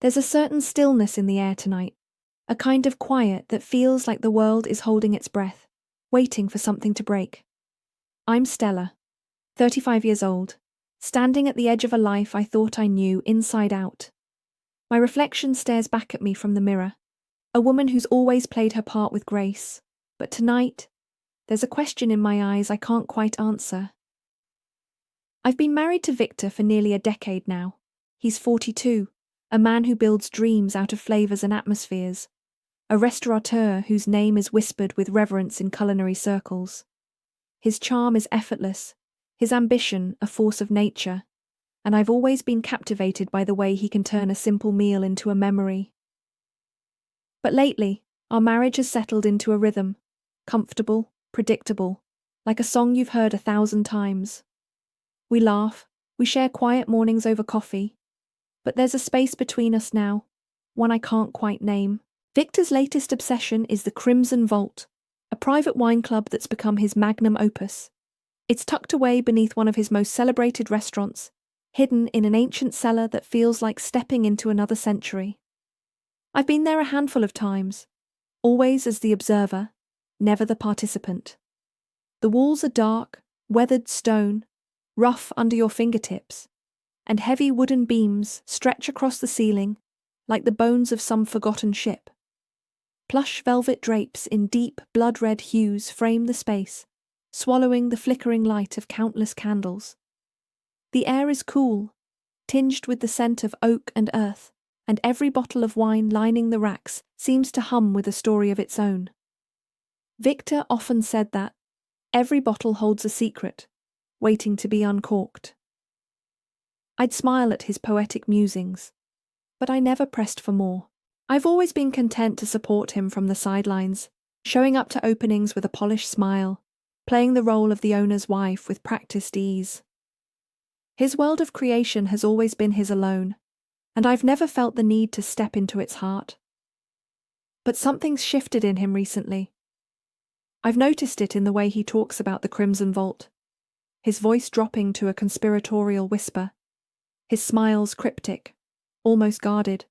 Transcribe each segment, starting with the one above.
There's a certain stillness in the air tonight, a kind of quiet that feels like the world is holding its breath, waiting for something to break. I'm Stella, 35 years old, standing at the edge of a life I thought I knew inside out. My reflection stares back at me from the mirror, a woman who's always played her part with grace, but tonight, there's a question in my eyes I can't quite answer. I've been married to Victor for nearly a decade now. He's 42, a man who builds dreams out of flavours and atmospheres, a restaurateur whose name is whispered with reverence in culinary circles. His charm is effortless, his ambition a force of nature, and I've always been captivated by the way he can turn a simple meal into a memory. But lately, our marriage has settled into a rhythm, comfortable, predictable, like a song you've heard 1,000 times. We laugh, we share quiet mornings over coffee, but there's a space between us now, one I can't quite name. Victor's latest obsession is the Crimson Vault, a private wine club that's become his magnum opus. It's tucked away beneath one of his most celebrated restaurants, hidden in an ancient cellar that feels like stepping into another century. I've been there a handful of times, always as the observer, never the participant. The walls are dark, weathered stone, rough under your fingertips, and heavy wooden beams stretch across the ceiling like the bones of some forgotten ship. Plush velvet drapes in deep blood-red hues frame the space, swallowing the flickering light of countless candles. The air is cool, tinged with the scent of oak and earth, and every bottle of wine lining the racks seems to hum with a story of its own. Victor often said that every bottle holds a secret, waiting to be uncorked. I'd smile at his poetic musings, but I never pressed for more. I've always been content to support him from the sidelines, showing up to openings with a polished smile, playing the role of the owner's wife with practiced ease. His world of creation has always been his alone, and I've never felt the need to step into its heart. But something's shifted in him recently. I've noticed it in the way he talks about the Crimson Vault, his voice dropping to a conspiratorial whisper, his smiles cryptic, almost guarded.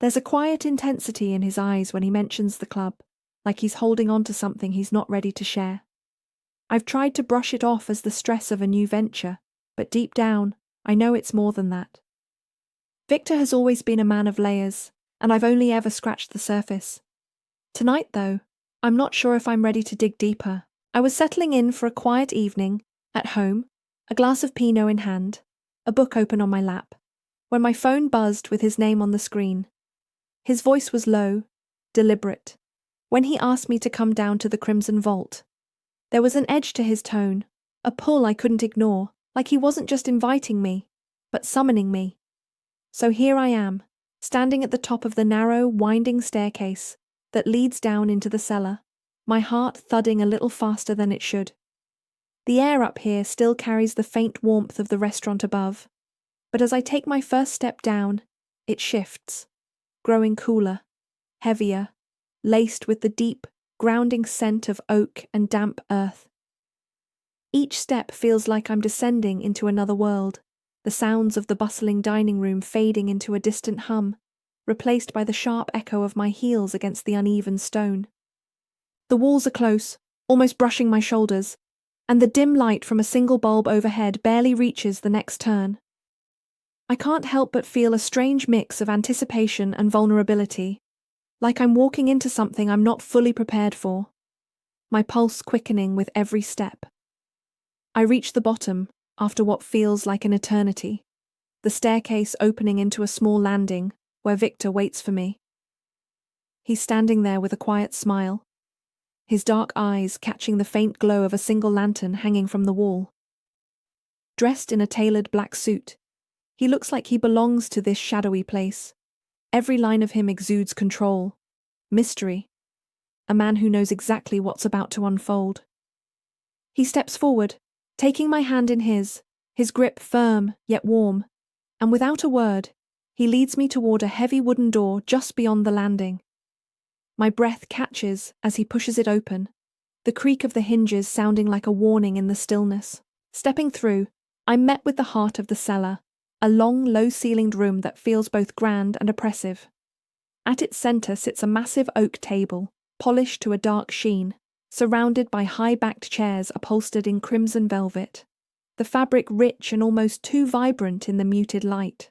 There's a quiet intensity in his eyes when he mentions the club, like he's holding on to something he's not ready to share. I've tried to brush it off as the stress of a new venture, but deep down, I know it's more than that. Victor has always been a man of layers, and I've only ever scratched the surface. Tonight, though, I'm not sure if I'm ready to dig deeper. I was settling in for a quiet evening, at home, a glass of Pinot in hand, a book open on my lap, when my phone buzzed with his name on the screen. His voice was low, deliberate, when he asked me to come down to the Crimson Vault. There was an edge to his tone, a pull I couldn't ignore, like he wasn't just inviting me, but summoning me. So here I am, standing at the top of the narrow, winding staircase that leads down into the cellar, my heart thudding a little faster than it should. The air up here still carries the faint warmth of the restaurant above, but as I take my first step down, it shifts, growing cooler, heavier, laced with the deep, grounding scent of oak and damp earth. Each step feels like I'm descending into another world, the sounds of the bustling dining room fading into a distant hum, replaced by the sharp echo of my heels against the uneven stone. The walls are close, almost brushing my shoulders, and the dim light from a single bulb overhead barely reaches the next turn. I can't help but feel a strange mix of anticipation and vulnerability, like I'm walking into something I'm not fully prepared for, my pulse quickening with every step. I reach the bottom, after what feels like an eternity, the staircase opening into a small landing where Victor waits for me. He's standing there with a quiet smile, his dark eyes catching the faint glow of a single lantern hanging from the wall. Dressed in a tailored black suit, he looks like he belongs to this shadowy place. Every line of him exudes control, mystery, a man who knows exactly what's about to unfold. He steps forward, taking my hand in his grip firm yet warm, and without a word, he leads me toward a heavy wooden door just beyond the landing. My breath catches as he pushes it open, the creak of the hinges sounding like a warning in the stillness. Stepping through, I'm met with the heart of the cellar, a long, low-ceilinged room that feels both grand and oppressive. At its center sits a massive oak table, polished to a dark sheen, surrounded by high-backed chairs upholstered in crimson velvet, the fabric rich and almost too vibrant in the muted light.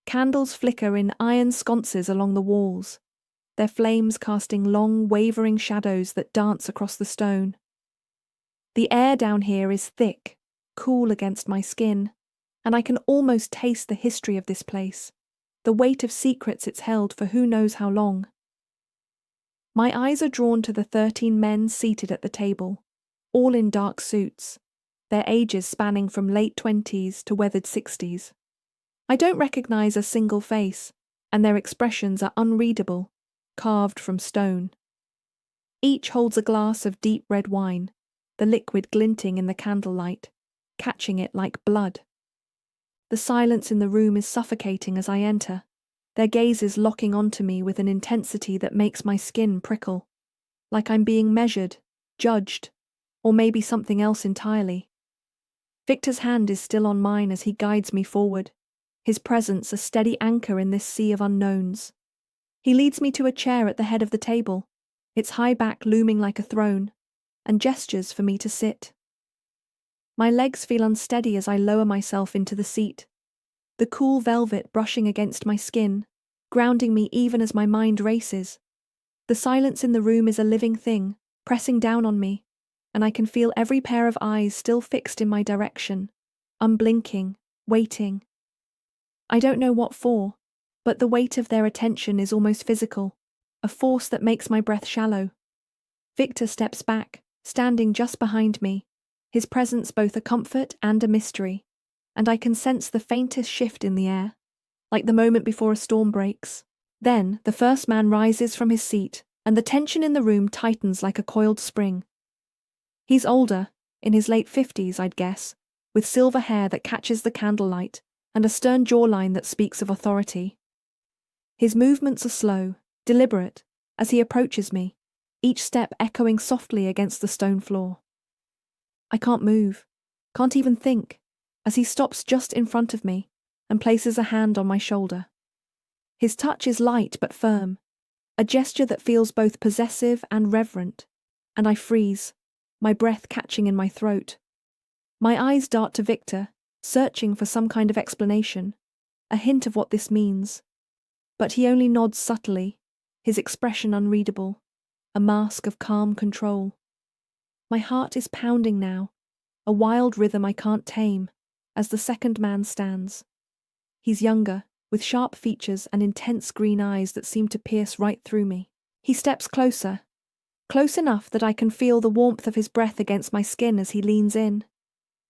Candles flicker in iron sconces along the walls, their flames casting long, wavering shadows that dance across the stone. The air down here is thick, cool against my skin, and I can almost taste the history of this place, the weight of secrets it's held for who knows how long. My eyes are drawn to the 13 men seated at the table, all in dark suits, their ages spanning from late 20s to weathered 60s. I don't recognize a single face, and their expressions are unreadable, carved from stone. Each holds a glass of deep red wine, the liquid glinting in the candlelight, catching it like blood. The silence in the room is suffocating as I enter, their gazes locking onto me with an intensity that makes my skin prickle, like I'm being measured, judged, or maybe something else entirely. Victor's hand is still on mine as he guides me forward, his presence a steady anchor in this sea of unknowns. He leads me to a chair at the head of the table, its high back looming like a throne, and gestures for me to sit. My legs feel unsteady as I lower myself into the seat, the cool velvet brushing against my skin, grounding me even as my mind races. The silence in the room is a living thing, pressing down on me, and I can feel every pair of eyes still fixed in my direction, unblinking, waiting. I don't know what for, but the weight of their attention is almost physical, a force that makes my breath shallow. Victor steps back, standing just behind me, his presence both a comfort and a mystery, and I can sense the faintest shift in the air, like the moment before a storm breaks. Then, the first man rises from his seat, and the tension in the room tightens like a coiled spring. He's older, in his late 50s, I'd guess, with silver hair that catches the candlelight, and a stern jawline that speaks of authority. His movements are slow, deliberate, as he approaches me, each step echoing softly against the stone floor. I can't move, can't even think, as he stops just in front of me and places a hand on my shoulder. His touch is light but firm, a gesture that feels both possessive and reverent, and I freeze, my breath catching in my throat. My eyes dart to Victor, searching for some kind of explanation, a hint of what this means. But he only nods subtly, his expression unreadable, a mask of calm control. My heart is pounding now, a wild rhythm I can't tame, as the second man stands. He's younger, with sharp features and intense green eyes that seem to pierce right through me. He steps closer, close enough that I can feel the warmth of his breath against my skin as he leans in.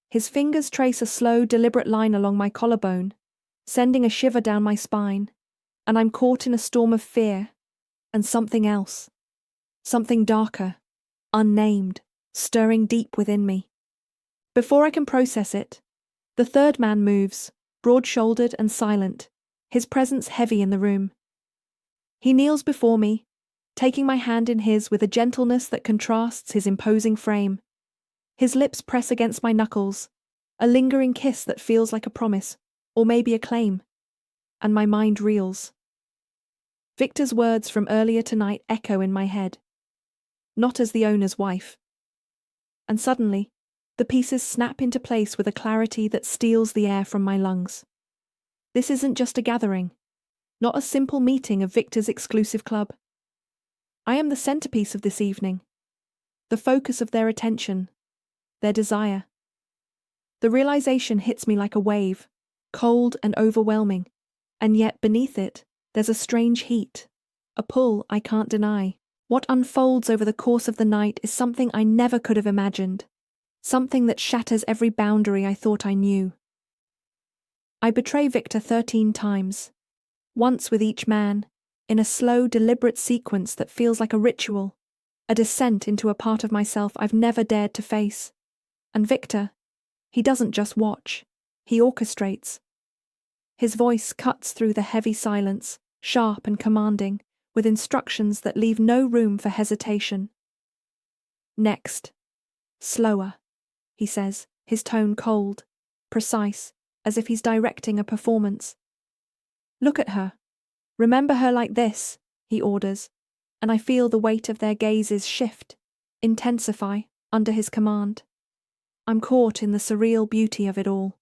His fingers trace a slow, deliberate line along my collarbone, sending a shiver down my spine, and I'm caught in a storm of fear, and something else. Something darker, unnamed, stirring deep within me. Before I can process it, the third man moves, broad-shouldered and silent, his presence heavy in the room. He kneels before me, taking my hand in his with a gentleness that contrasts his imposing frame. His lips press against my knuckles, a lingering kiss that feels like a promise, or maybe a claim, and my mind reels. Victor's words from earlier tonight echo in my head, not as the owner's wife. And suddenly, the pieces snap into place with a clarity that steals the air from my lungs. This isn't just a gathering, not a simple meeting of Victor's exclusive club. I am the centerpiece of this evening, the focus of their attention, their desire. The realization hits me like a wave, cold and overwhelming, and yet beneath it, there's a strange heat, a pull I can't deny. What unfolds over the course of the night is something I never could have imagined, something that shatters every boundary I thought I knew. I betray Victor 13 times, once with each man, in a slow, deliberate sequence that feels like a ritual, a descent into a part of myself I've never dared to face. And Victor, he doesn't just watch, he orchestrates. His voice cuts through the heavy silence, sharp and commanding, with instructions that leave no room for hesitation. Next. Slower, he says, his tone cold, precise, as if he's directing a performance. "Look at her. Remember her like this," he orders, and I feel the weight of their gazes shift, intensify, under his command. I'm caught in the surreal beauty of it all,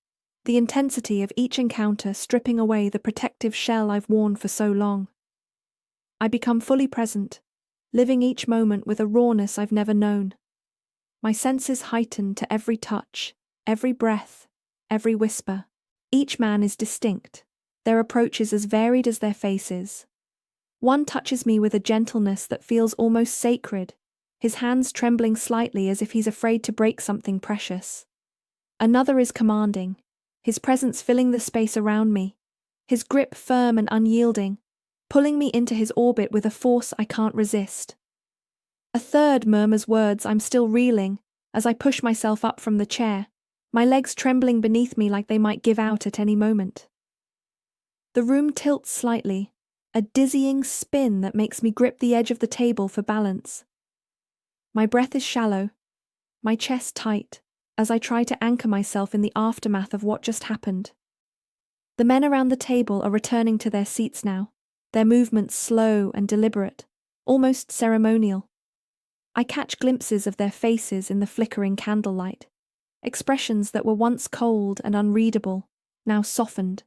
the intensity of each encounter stripping away the protective shell I've worn for so long. I become fully present, living each moment with a rawness I've never known. My senses heighten to every touch, every breath, every whisper. Each man is distinct, their approach is as varied as their faces. One touches me with a gentleness that feels almost sacred, his hands trembling slightly as if he's afraid to break something precious. Another is commanding, his presence filling the space around me, his grip firm and unyielding, pulling me into his orbit with a force I can't resist. A third murmurs words I'm still reeling as I push myself up from the chair, my legs trembling beneath me like they might give out at any moment. The room tilts slightly, a dizzying spin that makes me grip the edge of the table for balance. My breath is shallow, my chest tight, as I try to anchor myself in the aftermath of what just happened. The men around the table are returning to their seats now, their movements slow and deliberate, almost ceremonial. I catch glimpses of their faces in the flickering candlelight, expressions that were once cold and unreadable, now softened,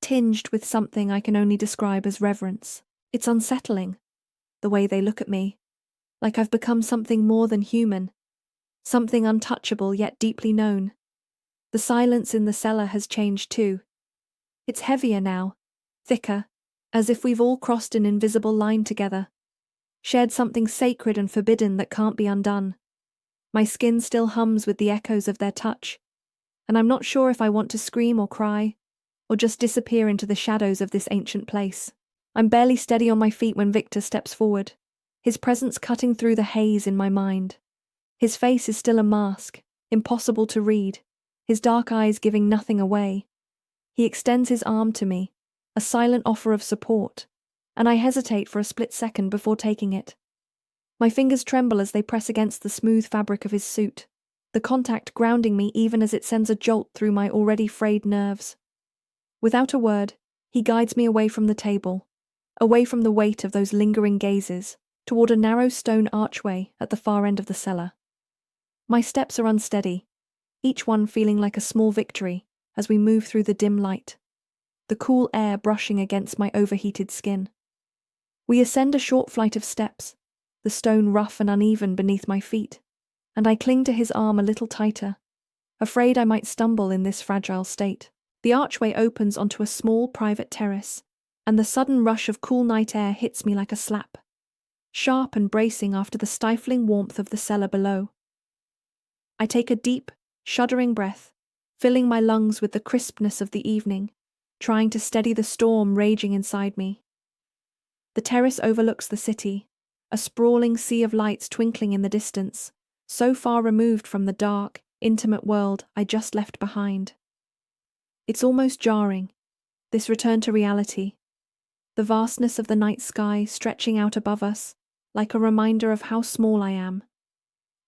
tinged with something I can only describe as reverence. It's unsettling, the way they look at me, like I've become something more than human, something untouchable yet deeply known. The silence in the cellar has changed too. It's heavier now, thicker, as if we've all crossed an invisible line together, shared something sacred and forbidden that can't be undone. My skin still hums with the echoes of their touch, and I'm not sure if I want to scream or cry, or just disappear into the shadows of this ancient place. I'm barely steady on my feet when Victor steps forward, his presence cutting through the haze in my mind. His face is still a mask, impossible to read, his dark eyes giving nothing away. He extends his arm to me, a silent offer of support, and I hesitate for a split second before taking it. My fingers tremble as they press against the smooth fabric of his suit, the contact grounding me even as it sends a jolt through my already frayed nerves. Without a word, he guides me away from the table, away from the weight of those lingering gazes, toward a narrow stone archway at the far end of the cellar. My steps are unsteady, each one feeling like a small victory as we move through the dim light, the cool air brushing against my overheated skin. We ascend a short flight of steps, the stone rough and uneven beneath my feet, and I cling to his arm a little tighter, afraid I might stumble in this fragile state. The archway opens onto a small private terrace, and the sudden rush of cool night air hits me like a slap, sharp and bracing after the stifling warmth of the cellar below. I take a deep, shuddering breath, filling my lungs with the crispness of the evening, trying to steady the storm raging inside me. The terrace overlooks the city, a sprawling sea of lights twinkling in the distance, so far removed from the dark, intimate world I just left behind. It's almost jarring, this return to reality, the vastness of the night sky stretching out above us, like a reminder of how small I am,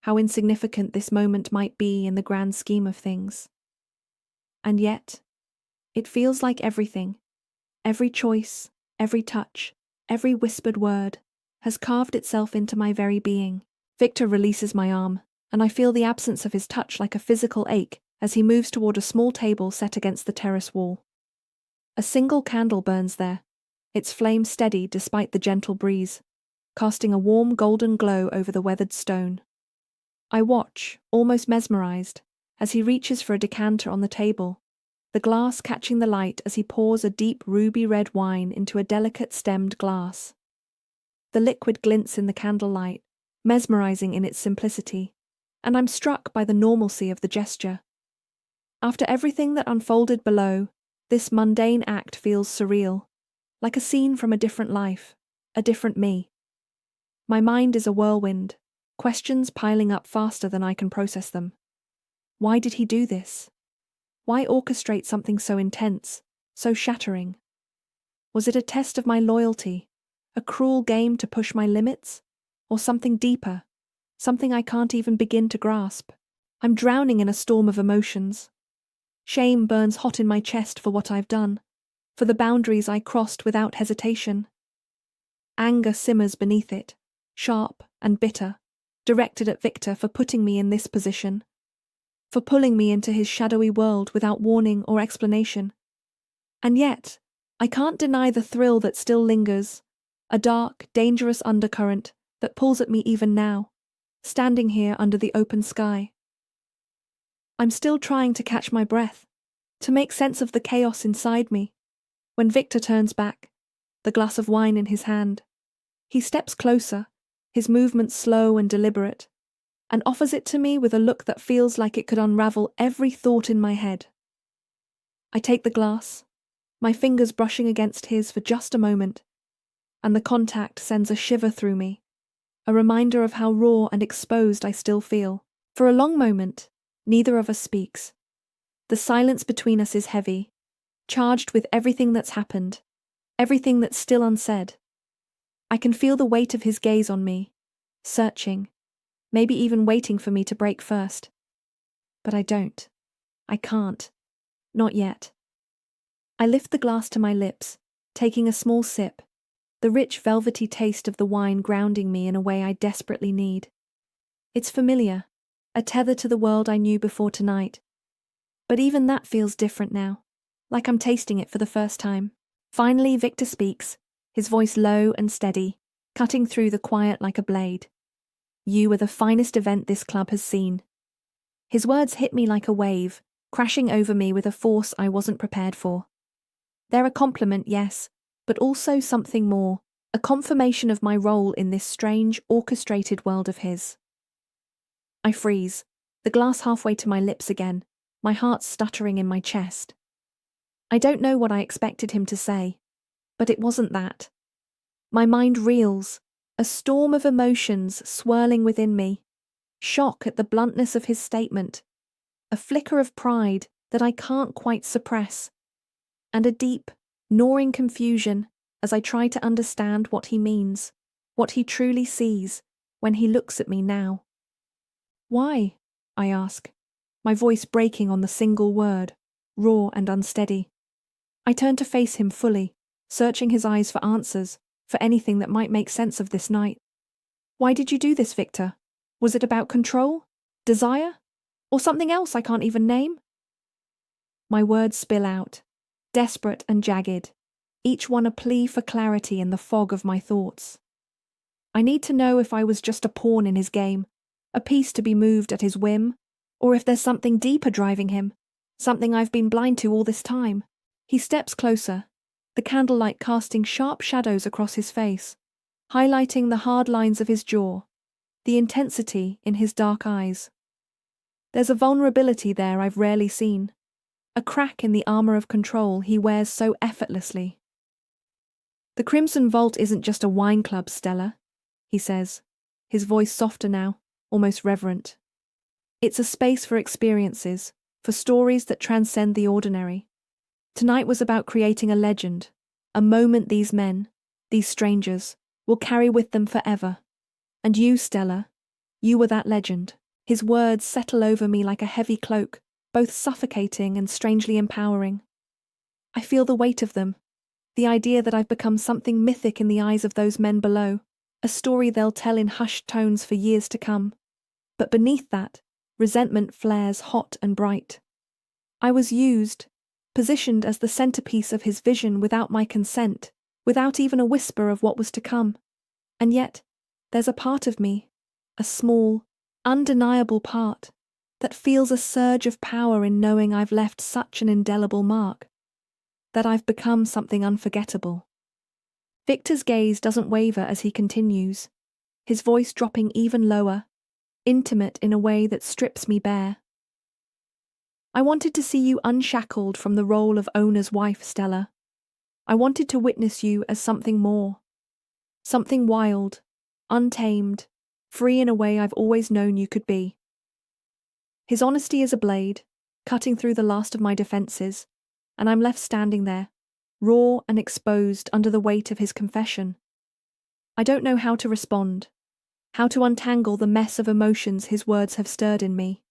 how insignificant this moment might be in the grand scheme of things. And yet, it feels like everything, every choice, every touch, every whispered word, has carved itself into my very being. Victor releases my arm, and I feel the absence of his touch like a physical ache as he moves toward a small table set against the terrace wall. A single candle burns there, its flame steady despite the gentle breeze, casting a warm golden glow over the weathered stone. I watch, almost mesmerized, as he reaches for a decanter on the table, the glass catching the light as he pours a deep ruby-red wine into a delicate stemmed glass. The liquid glints in the candlelight, mesmerizing in its simplicity, and I'm struck by the normalcy of the gesture. After everything that unfolded below, this mundane act feels surreal, like a scene from a different life, a different me. My mind is a whirlwind, questions piling up faster than I can process them. Why did he do this? Why orchestrate something so intense, so shattering? Was it a test of my loyalty, a cruel game to push my limits, or something deeper, something I can't even begin to grasp? I'm drowning in a storm of emotions. Shame burns hot in my chest for what I've done, for the boundaries I crossed without hesitation. Anger simmers beneath it, sharp and bitter, directed at Victor for putting me in this position, for pulling me into his shadowy world without warning or explanation. And yet, I can't deny the thrill that still lingers, a dark, dangerous undercurrent that pulls at me even now, standing here under the open sky. I'm still trying to catch my breath, to make sense of the chaos inside me, when Victor turns back, the glass of wine in his hand. He steps closer, his movements slow and deliberate, and offers it to me with a look that feels like it could unravel every thought in my head. I take the glass, my fingers brushing against his for just a moment, and the contact sends a shiver through me, a reminder of how raw and exposed I still feel. For a long moment, neither of us speaks. The silence between us is heavy, charged with everything that's happened, everything that's still unsaid. I can feel the weight of his gaze on me, searching, maybe even waiting for me to break first. But I don't. I can't. Not yet. I lift the glass to my lips, taking a small sip, the rich velvety taste of the wine grounding me in a way I desperately need. It's familiar, a tether to the world I knew before tonight. But even that feels different now, like I'm tasting it for the first time. Finally, Victor speaks, his voice low and steady, cutting through the quiet like a blade. You are the finest event this club has seen. His words hit me like a wave, crashing over me with a force I wasn't prepared for. They're a compliment, yes, but also something more, a confirmation of my role in this strange, orchestrated world of his. I freeze, the glass halfway to my lips again, my heart stuttering in my chest. I don't know what I expected him to say, but it wasn't that. My mind reels, a storm of emotions swirling within me, shock at the bluntness of his statement, a flicker of pride that I can't quite suppress, and a deep, gnawing confusion as I try to understand what he means, what he truly sees when he looks at me now. Why? I ask, my voice breaking on the single word, raw and unsteady. I turn to face him fully, searching his eyes for answers, for anything that might make sense of this night. Why did you do this, Victor? Was it about control? Desire? Or something else I can't even name? My words spill out, desperate and jagged, each one a plea for clarity in the fog of my thoughts. I need to know if I was just a pawn in his game, a piece to be moved at his whim, or if there's something deeper driving him, something I've been blind to all this time. He steps closer, the candlelight casting sharp shadows across his face, highlighting the hard lines of his jaw, the intensity in his dark eyes. There's a vulnerability there I've rarely seen, a crack in the armor of control he wears so effortlessly. The Crimson Vault isn't just a wine club, Stella, he says, his voice softer now, almost reverent. It's a space for experiences, for stories that transcend the ordinary. Tonight was about creating a legend, a moment these men, these strangers, will carry with them forever. And you, Stella, you were that legend. His words settle over me like a heavy cloak, both suffocating and strangely empowering. I feel the weight of them, the idea that I've become something mythic in the eyes of those men below, a story they'll tell in hushed tones for years to come. But beneath that, resentment flares hot and bright. I was used, positioned as the centerpiece of his vision without my consent, without even a whisper of what was to come. And yet, there's a part of me, a small, undeniable part, that feels a surge of power in knowing I've left such an indelible mark, that I've become something unforgettable. Victor's gaze doesn't waver as he continues, his voice dropping even lower, intimate in a way that strips me bare. I wanted to see you unshackled from the role of owner's wife, Stella. I wanted to witness you as something more. Something wild, untamed, free in a way I've always known you could be. His honesty is a blade, cutting through the last of my defenses, and I'm left standing there, raw and exposed under the weight of his confession. I don't know how to respond, how to untangle the mess of emotions his words have stirred in me.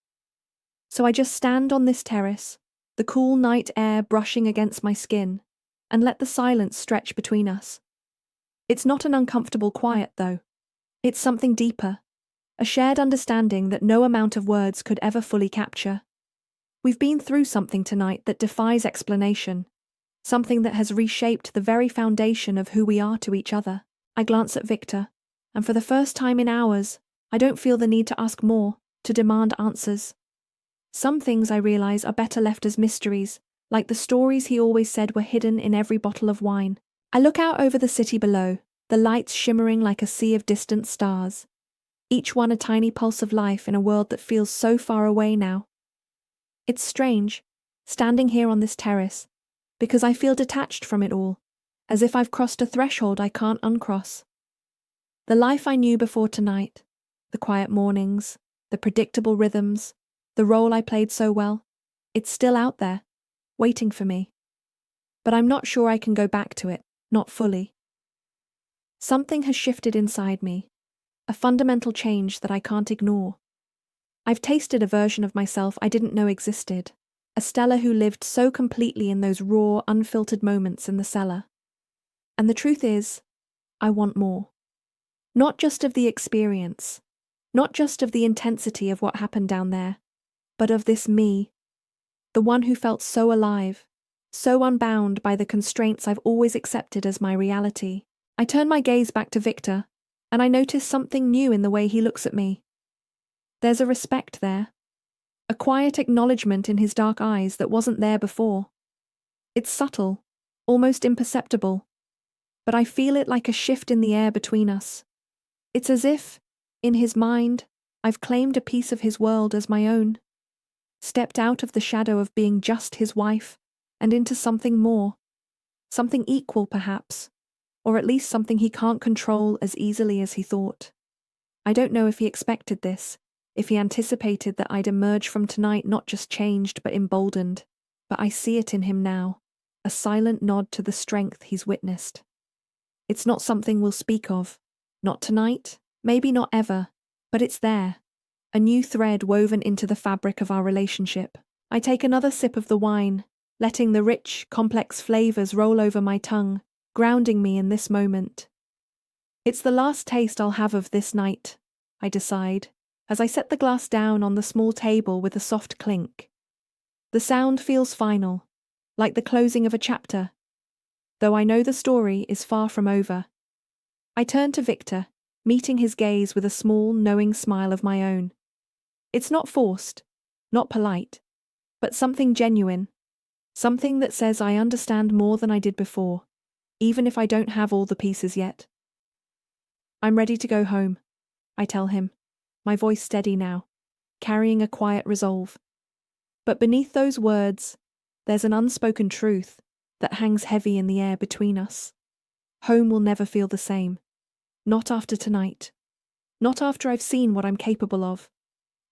So I just stand on this terrace, the cool night air brushing against my skin, and let the silence stretch between us. It's not an uncomfortable quiet, though. It's something deeper, a shared understanding that no amount of words could ever fully capture. We've been through something tonight that defies explanation, something that has reshaped the very foundation of who we are to each other. I glance at Victor, and for the first time in hours, I don't feel the need to ask more, to demand answers. Some things, I realize, are better left as mysteries, like the stories he always said were hidden in every bottle of wine. I look out over the city below, the lights shimmering like a sea of distant stars, each one a tiny pulse of life in a world that feels so far away now. It's strange, standing here on this terrace, because I feel detached from it all, as if I've crossed a threshold I can't uncross. The life I knew before tonight, the quiet mornings, the predictable rhythms, the role I played so well, it's still out there, waiting for me. But I'm not sure I can go back to it, not fully. Something has shifted inside me, a fundamental change that I can't ignore. I've tasted a version of myself I didn't know existed, a Stella who lived so completely in those raw, unfiltered moments in the cellar. And the truth is, I want more. Not just of the experience, not just of the intensity of what happened down there, but of this me, the one who felt so alive, so unbound by the constraints I've always accepted as my reality. I turn my gaze back to Victor, and I notice something new in the way he looks at me. There's a respect there, a quiet acknowledgement in his dark eyes that wasn't there before. It's subtle, almost imperceptible, but I feel it like a shift in the air between us. It's as if, in his mind, I've claimed a piece of his world as my own, stepped out of the shadow of being just his wife and into something more, something equal perhaps, or at least something he can't control as easily as he thought. I don't know if he expected this, if he anticipated that I'd emerge from tonight not just changed but emboldened, but I see it in him now, a silent nod to the strength he's witnessed. It's not something we'll speak of, not tonight, maybe not ever, but it's there, a new thread woven into the fabric of our relationship. I take another sip of the wine, letting the rich, complex flavors roll over my tongue, grounding me in this moment. It's the last taste I'll have of this night, I decide, as I set the glass down on the small table with a soft clink. The sound feels final, like the closing of a chapter, though I know the story is far from over. I turn to Victor, meeting his gaze with a small, knowing smile of my own. It's not forced, not polite, but something genuine, something that says I understand more than I did before, even if I don't have all the pieces yet. I'm ready to go home, I tell him, my voice steady now, carrying a quiet resolve. But beneath those words, there's an unspoken truth that hangs heavy in the air between us. Home will never feel the same. Not after tonight. Not after I've seen what I'm capable of.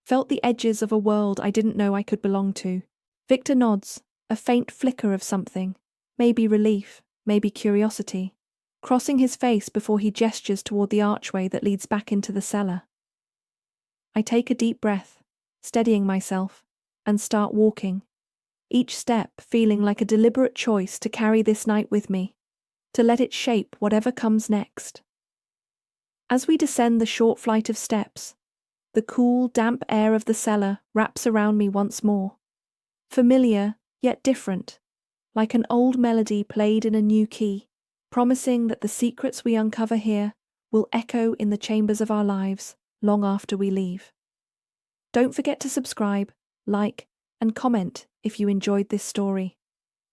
Felt the edges of a world I didn't know I could belong to. Victor nods, a faint flicker of something, maybe relief, maybe curiosity, crossing his face before he gestures toward the archway that leads back into the cellar. I take a deep breath, steadying myself, and start walking, each step feeling like a deliberate choice to carry this night with me, to let it shape whatever comes next. As we descend the short flight of steps, the cool, damp air of the cellar wraps around me once more. Familiar, yet different, like an old melody played in a new key, promising that the secrets we uncover here will echo in the chambers of our lives long after we leave. Don't forget to subscribe, like, and comment if you enjoyed this story.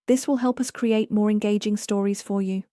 This will help us create more engaging stories for you.